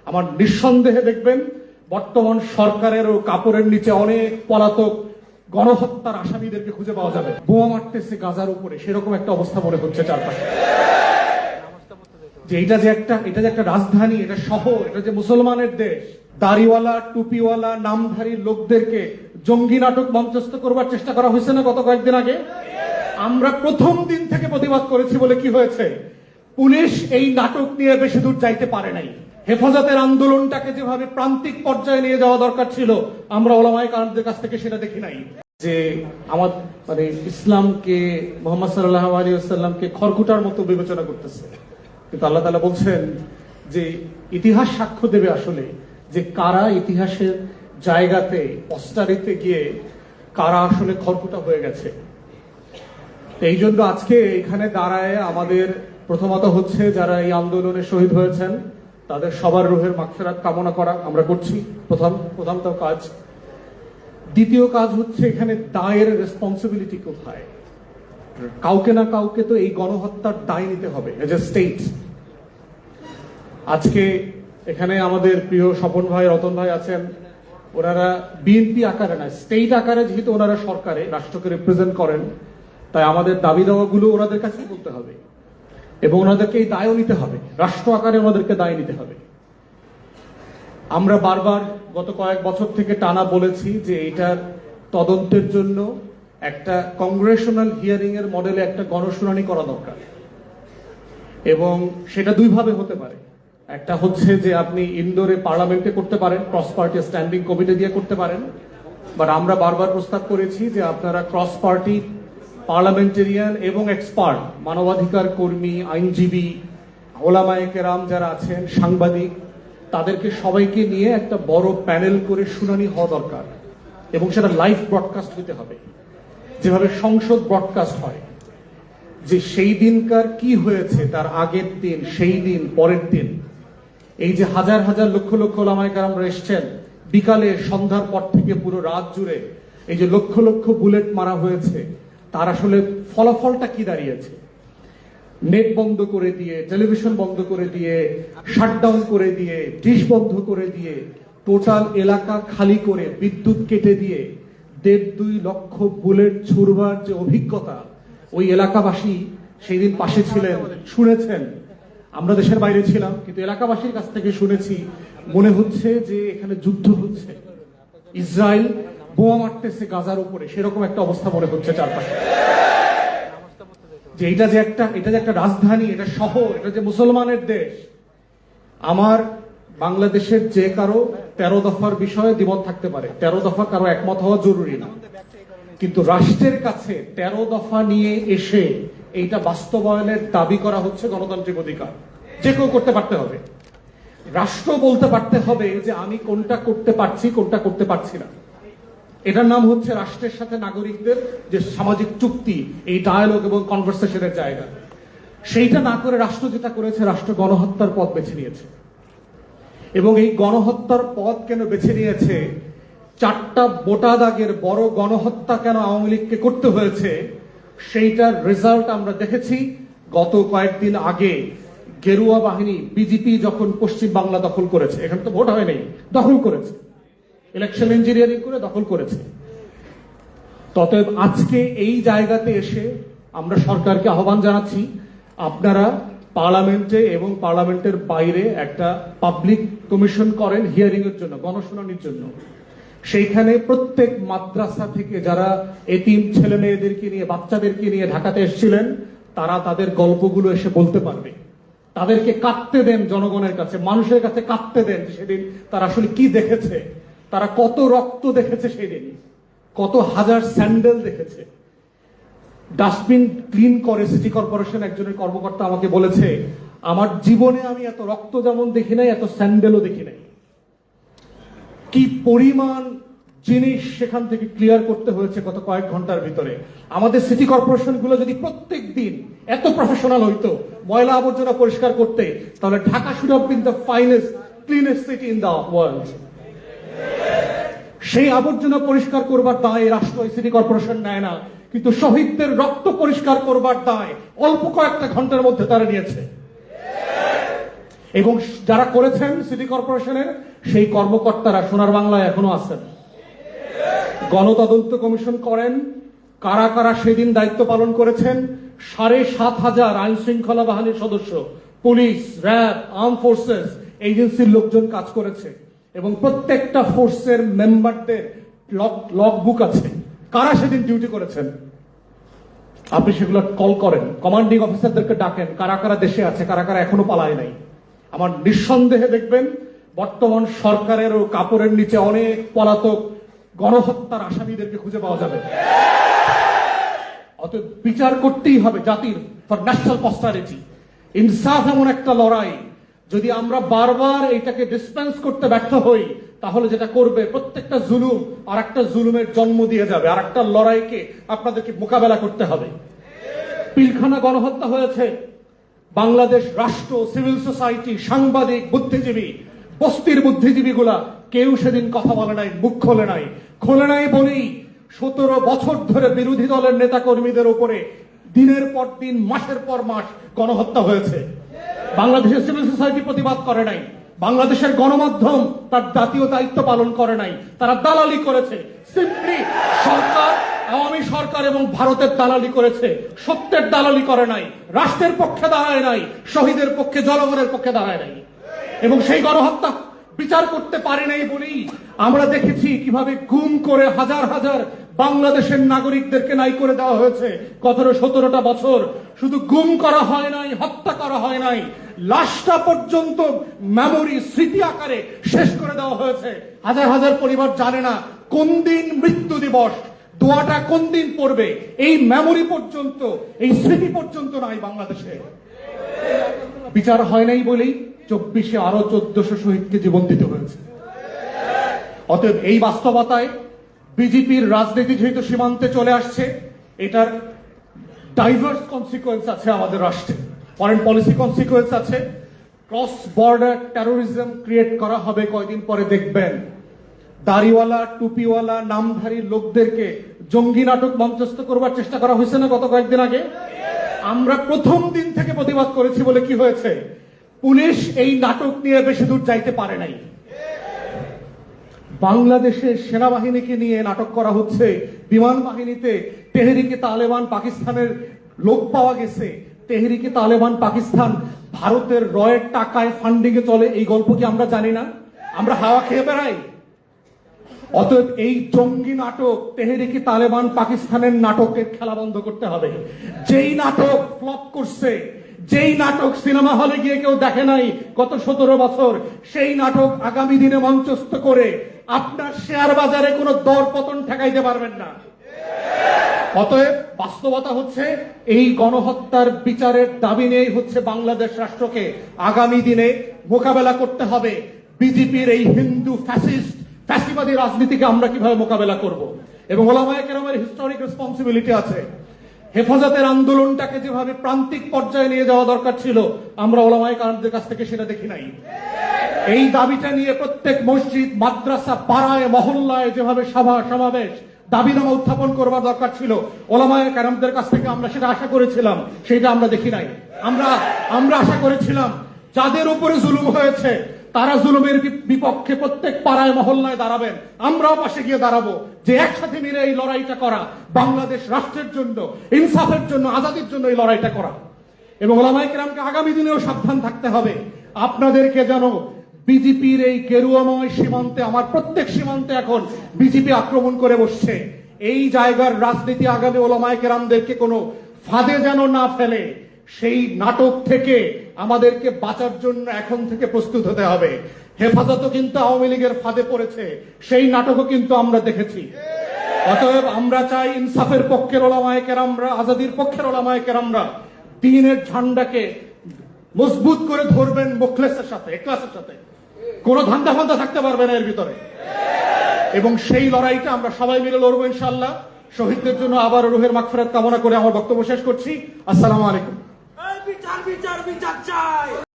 আমার নিঃসন্দেহে দেখবেন বর্তমান সরকারেরও কাপড়ের নিচে অনেক পলাতক গণহত্যার আসামিদেরকে খুঁজে পাওয়া যাবে। বোমা মারতেছে গাজার উপরে, সেরকম একটা অবস্থা মনে হচ্ছে চারপাশে। যে এটা যে একটা রাজধানী, এটা শহর, এটা যে মুসলমানের দেশ, দাড়িওয়ালা টুপিওয়ালা নামধারী লোকদেরকে জঙ্গি নাটক মঞ্চস্থ করবার চেষ্টা করা হয়েছে না গত কয়েকদিন আগে? আমরা প্রথম দিন থেকে প্রতিবাদ করেছি বলে কি হয়েছে? পুলিশ এই নাটক নিয়ে বেশি দূর যাইতে পারে নাই। হেফাজতের আন্দোলনটাকে যেভাবে প্রান্তিক পর্যায়ে নিয়ে যাওয়া দরকার ছিল, আমরা ওলামায়ে কেরামদের কাছ থেকে সেটা দেখি নাই। যে আমার ইসলামকে, মুহাম্মদ সাল্লাল্লাহু আলাইহি ওয়াসাল্লামকে খড়কুটার মতো বিবেচনা করতেছে। কিন্তু আল্লাহ তাআলা বলছেন যে ইতিহাস সাক্ষ্য দেবে আসলে যে কারা ইতিহাসের জায়গাতে অস্টারিতে গিয়ে কারা আসলে খড়কুটা হয়ে গেছে। এই জন্য আজকে এখানে দাঁড়ায় আমাদের প্রথমত হচ্ছে যারা এই আন্দোলনে শহীদ হয়েছেন তাদের সবার রুহের মাগফিরাত কামনা করা আমরা করছি, প্রথম কাজ। দ্বিতীয় কাজ হচ্ছে এখানে দায়ের রেসপন্সিবিলিটি কোথায়? কাউকে না কাউকে তো এই গণহত্যার দায় নিতে হবে এজ এ স্টেট। আজকে এখানে আমাদের প্রিয় স্বপন ভাই, রতন ভাই আছেন, ওনারা বিএনপি আকারে না, স্টেট আকারে যেহেতু ওনারা সরকারে রাষ্ট্রকে রিপ্রেজেন্ট করেন, তাই আমাদের দাবি দাওয়াগুলো ওনাদের কাছে বলতে হবে এবং ওনাদেরকে এই দায়ও নিতে হবে, রাষ্ট্র আকারে ওনাদেরকে দায় নিতে হবে। আমরা বারবার গত কয়েক বছর থেকে টানা বলেছি যে এটার তদন্তের জন্য একটা কংগ্রেশনাল হিয়ারিং এর মডেলে একটা গণশুনানি করা দরকার এবং সেটা দুইভাবে হতে পারে। একটা হচ্ছে যে আপনি ইনডোরে পার্লামেন্টে করতে পারেন, ক্রস পার্টি স্ট্যান্ডিং কমিটি দিয়ে করতে পারেন, বাট আমরা বারবার প্রস্তাব করেছি যে আপনারা ক্রস পার্টি পার্লামেন্টেরিয়ান এবং এক্সপার্ট, মানবাধিকার কর্মী, আইনজীবী, ওলামায়ে কেরাম যারা আছেন, সাংবাদিক, তাদেরকে সবাইকে নিয়ে একটা বড় প্যানেল করে শুনানি হওয়া দরকার এবং সেটা লাইভ ব্রডকাস্ট হতে হবে, যেভাবে সংসদ ব্রডকাস্ট হয়। যে সেই দিনকার কি হয়েছে তার আগের দিন, সেই দিন, পরের দিন, এই যে হাজার হাজার লক্ষ লক্ষ ওলামায়ে কেরামরা এসছেন, বিকালে সন্ধ্যার পর থেকে পুরো রাত জুড়ে এই যে লক্ষ লক্ষ বুলেট মারা হয়েছে, তার আসলে ফলাফলটা কি দাঁড়িয়েছে? নেট বন্ধ করে দিয়ে, টেলিভিশন বন্ধ করে দিয়ে, শাটডাউন করে দিয়ে, ডিশ বন্ধ করে দিয়ে, টোটাল এলাকা খালি করে, বিদ্যুৎ কেটে দিয়ে 1.5-2 লক্ষ বুলেট ছুড়বার যে অভিজ্ঞতা, ওই এলাকাবাসী সেই দিন পাশে ছিলেন, শুনেছেন। আমরা দেশের বাইরে ছিলাম, কিন্তু এলাকাবাসীর কাছ থেকে শুনেছি, মনে হচ্ছে যে এখানে যুদ্ধ হচ্ছে, ইসরায়েল বোমা মারতেছে গাজার উপরে, সেরকম একটা অবস্থা মনে হচ্ছে চারপাশে। যে এটা যে একটা রাজধানী, এটা শহর, এটা যে মুসলমানের দেশ। আমার বাংলাদেশের যে কারো 13 দফার বিষয়ে দ্বিমত থাকতে পারে, 13 দফা কারো একমত হওয়া জরুরি না, কিন্তু রাষ্ট্রের কাছে 13 দফা নিয়ে এসে এইটা বাস্তবায়নের দাবি করা হচ্ছে গণতান্ত্রিক অধিকার। যে কেউ করতে পারতে হবে, রাষ্ট্র বলতে পারতে হবে যে আমি কোনটা করতে পারছি, কোনটা করতে পারছি না। এটার নাম হচ্ছে রাষ্ট্রের সাথে নাগরিকদের যে সামাজিক চুক্তি, এই ডায়ালগ এবং কনভারসেশনের জায়গা। সেইটা না করে রাষ্ট্র যেটা করেছে, রাষ্ট্র গণহত্যার পথ বেছে নিয়েছে। এবং এই গণহত্যার পথ কেন বেছে নিয়েছে, 4টা মোটা দাগের বড় গণহত্যা কেন আওয়ামী লীগকে করতে হয়েছে, সেইটার রেজাল্ট আমরা দেখেছি গত কয়েকদিন আগে। গেরুয়া বাহিনী, বিজেপি যখন পশ্চিম বাংলা দখল করেছে, এখানে তো ভোট হয় নাই, দখল করেছে, ইলেকশন ইঞ্জিনিয়ারিং করে দখল করেছে। ততএব আজকে এই জায়গাতে এসে আমরা সরকারকে আহ্বান জানাচ্ছি, আপনারা পার্লামেন্টে এবং পার্লামেন্টের বাইরে একটা পাবলিক কমিশন করেন হিয়ারিং এর জন্য, গণশুনানির জন্য। সেইখানে প্রত্যেক মাদ্রাসা থেকে যারা এতিম ছেলে মেয়েদেরকে নিয়ে, বাচ্চাদেরকে নিয়ে ঢাকাতে এসেছিলেন, তারা তাদের গল্পগুলো এসে বলতে পারবে। তাদেরকে কাঁদতে দেন, জনগণের কাছে, মানুষের কাছে কাঁদতে দেন সেদিন তারা আসলে কি দেখেছে, তারা কত রক্ত দেখেছে, সেদিন কত হাজার স্যান্ডেল দেখেছে। ডাস্টবিন ক্লিন করে সিটি কর্পোরেশন একজনের কর্মকর্তা আমাকে বলেছে, আমার জীবনে আমি এত রক্ত যেমন দেখি নাই, এত স্যান্ডেলও দেখি নাই। কি পরিমাণ জিনিস সেখান থেকে ক্লিয়ার করতে হয়েছে গত কয়েক ঘন্টার ভিতরে। আমাদের সিটি কর্পোরেশন গুলো যদি প্রত্যেক দিন এত প্রফেশনাল হইতো ময়লা আবর্জনা পরিষ্কার করতে, তাহলে Dhaka should have been the finest cleanest city in the world. সেই আবর্জনা পরিষ্কার করবার দায় রাষ্ট্র সিটি কর্পোরেশন নেয় না, কিন্তু শহীদদের রক্ত পরিষ্কার করবার দায় অল্প কয়েকটা ঘন্টার মধ্যে তারা নিয়েছে। এবং যারা করেছেন সিটি কর্পোরেশনের সেই কর্মকর্তারা সোনার বাংলায় এখনো আছেন। গণতদন্ত কমিশন করেন, কারা কারা সেদিন দায়িত্ব পালন করেছেন। ৭,৫০০ আইন শৃঙ্খলা বাহিনীর সদস্য, পুলিশ, র্যাব, আর্ম ফোর্সেস এজেন্সির লোকজন কাজ করেছে এবং প্রত্যেকটা ফোর্সের মেম্বারদের লগ বুক আছে, কারা সেদিন ডিউটি করেছেন। আপনি সেগুলো কল করেন, কমান্ডিং অফিসারদেরকে ডাকেন, কারা কারা দেশে আছে, কারা কারা এখনো পালায় নাই। আমার নিঃসন্দেহে দেখবেন বর্তমান সরকারের ও কাপড়ের নিচে অনেক পলাতক গণহত্যার আসামিদেরকে খুঁজে পাওয়া যাবে। অতএব বিচার করতেই হবে জাতির, ফর ন্যাশনাল পস্টারিটি। ইনসাফ এমন একটা লড়াই, যদি আমরা বারবার এটাকে ডিসপেন্স করতে ব্যর্থ হই তাহলে যেটা করবে প্রত্যেকটা জুলুম আর একটা জুলুমের জন্ম দিয়ে যাবে, আর একটা লড়াইকে আপনাদেরকে মোকাবেলা করতে হবে। পিলখানা গণহত্যা হয়েছে, বাংলাদেশ রাষ্ট্র, সিভিল সোসাইটি, সাংবাদিক, বুদ্ধিজীবী, বস্তির বুদ্ধিজীবীগুলা কেউ সেদিন কথা বলে নাই, মুখ খোলে নাই। খোলে নাই বলেই ১৭ বছর ধরে বিরোধী দলের নেতা কর্মীদের উপরে দিনের পর দিন, মাসের পর মাস গণহত্যা হয়েছে। বাংলাদেশের সিভিল সোসাইটি প্রতিবাদ করে নাই, বাংলাদেশের গণমাধ্যম তার জাতীয় দায়িত্ব পালন করে নাই, তারা দালালি করেছে। সিম্পলি সরকার, আওয়ামী সরকার এবং ভারতের দালালি করেছে, সত্যের দালালি করে নাই, রাষ্ট্রের পক্ষে দাঁড়ায় নাই, শহীদের পক্ষে, জনগণের পক্ষে দাঁড়ায় নাই। এবং সেই গণহত্যা বিচার করতে পারে নাই বলেই আমরা দেখেছি কিভাবে গুম করে হাজার হাজার বাংলাদেশের নাগরিকদেরকে নাই করে দেওয়া হয়েছে। ১৭-১৭টা বছর শুধু গুম করা হয় নাই, হত্যা করা হয় নাই, লাশটা পর্যন্ত মেমোরি, স্মৃতি আকারে শেষ করে দেওয়া হয়েছে। হাজার হাজার পরিবার জানে না কোন দিন মৃত্যু দিবস, দোয়াটা কোন দিন পড়বে, এই মেমোরি পর্যন্ত, এই স্মৃতি পর্যন্ত নাই বাংলাদেশে। বিচার হয় নাই বলেই ২৪-এ আরো ১৪০০ শহীদকে জীবন দিতে হয়েছে। অতএব এই বাস্তবতায় বিজেপির রাজনীতি যেহেতু সীমান্তে চলে আসছে, এটার ডাইভার্স কনসিকুয়েন্স আছে আমাদের রাষ্ট্রে, ফরেন পলিসি কনসিকুয়েন্স আছে, ক্রস বর্ডার টেরোরিজম ক্রিয়েট করা হবে। কয়দিন পরে দেখবেন দাড়িওয়ালা, টুপিওয়ালা, নামধারী লোকদেরকে জঙ্গি নাটক মঞ্চস্থ করবার চেষ্টা করা হয়েছে না গত কয়েকদিন আগে? আমরা প্রথম দিন থেকে প্রতিবাদ করেছি বলে কি হয়েছে? পুলিশ এই নাটক নিয়ে বেশি দূর যাইতে পারে নাই। বাংলাদেশের সেনাবাহিনীকে নিয়ে নাটক করা হচ্ছে, বিমান বাহিনীতে তেহরিকে তালেবান পাকিস্তানের লোক পাওয়া গেছে। তেহরিকে তালেবান পাকিস্তান ভারতের রয়ের টাকায় ফান্ডিং এ চলে, এই গল্প কি আমরা জানি না? আমরা হাওয়া খেয়ে বেড়াই? অতএব এই জঙ্গি নাটক, তেহরিকে তালেবান পাকিস্তানের নাটকের খেলা বন্ধ করতে হবে। যেই নাটক ফ্লপ করছে, যেই নাটক সিনেমা হলে গিয়ে কেউ দেখে নাই গত ১৭ বছর, সেই নাটক আগামী দিনে মঞ্চস্থ করে আপনার শেয়ার বাজারে কোনো দর পতন ঠেকাইতে পারবেন না। অতএব বাস্তবতা হচ্ছে এই গণহত্যার বিচারের দাবি নিয়েই হচ্ছে বাংলাদেশ রাষ্ট্রকে আগামী দিনে মোকাবেলা করতে হবে। বিজেপির এই হিন্দু ফ্যাসিবাদী রাজনীতিকে আমরা কিভাবে মোকাবেলা করব, এবং ওলামায়ে কেরামের হিস্টোরিক রেসপন্সিবিলিটি আছে। হেফাজতের আন্দোলনটাকে যেভাবে প্রান্তিক পর্যায়ে নিয়ে যাওয়া দরকার ছিল, আমরা ওলামায়ে কেরামদের কাছ থেকে সেটা দেখি নাই। এই দাবিটা নিয়ে প্রত্যেক মসজিদ, মাদ্রাসা, পাড়ায়, মহল্লায় যেভাবে সভা সমাবেশ, দাবিনামা উত্থাপন করবার দরকার ছিল, ওলামায়ে কেরামদের কাছ থেকে আমরা সেটা আশা করেছিলাম, সেটা আমরা দেখি নাই। আমরা আশা করেছিলাম যাদের উপরে জুলুম হয়েছে তারা জুলুমের বিপক্ষে প্রত্যেক পাড়ায় মহল্লায় দাঁড়াবেন, আমরাও পাশে গিয়ে দাঁড়াবো, যে একসাথে মিলে এই লড়াইটা করা, বাংলাদেশ রাষ্ট্রের জন্য, ইনসাফের জন্য, আজাদির জন্য এই লড়াইটা করা। এবং ওলামায়ে কেরামকে আগামী দিনেও সাবধান থাকতে হবে। আপনাদেরকে যেন বিজেপির এই গেরুয়াময় সীমান্তে, আমার প্রত্যেক সীমান্তে এখন বিজেপি আক্রমণ করে বসছে, এই জায়গার রাজনীতি আগামী ওলামায়ে কেরামদেরকে কোনো ফাঁদে যেন না ফেলে, সেই নাটক থেকে আমাদেরকে বাঁচার জন্য এখন থেকে প্রস্তুত হতে হবে। হেফাজতও কিন্তু আওয়ামী লীগের ফাঁদে পড়েছে, সেই নাটকও কিন্তু আমরা দেখেছি। অতএব আমরা চাই ইনসাফের পক্ষের ওলামায়ে কেরামরা, আজাদির পক্ষের ওলামায়ে কেরামরা দ্বীনের ঝান্ডাকে মজবুত করে ধরবেন, মুখলেসের সাথে, ইখলাসের সাথে, কোনো ধান্দা ফান্দা থাকতে পারবে না এর ভিতরে। এবং সেই লড়াইটা আমরা সবাই মিলে লড়বো ইনশাআল্লাহ। শহীদদের জন্য আবার রুহের মাগফিরাত কামনা করে আমার বক্তব্য শেষ করছি। আসসালামু আলাইকুম। বিচার বিচার বিচার চাই।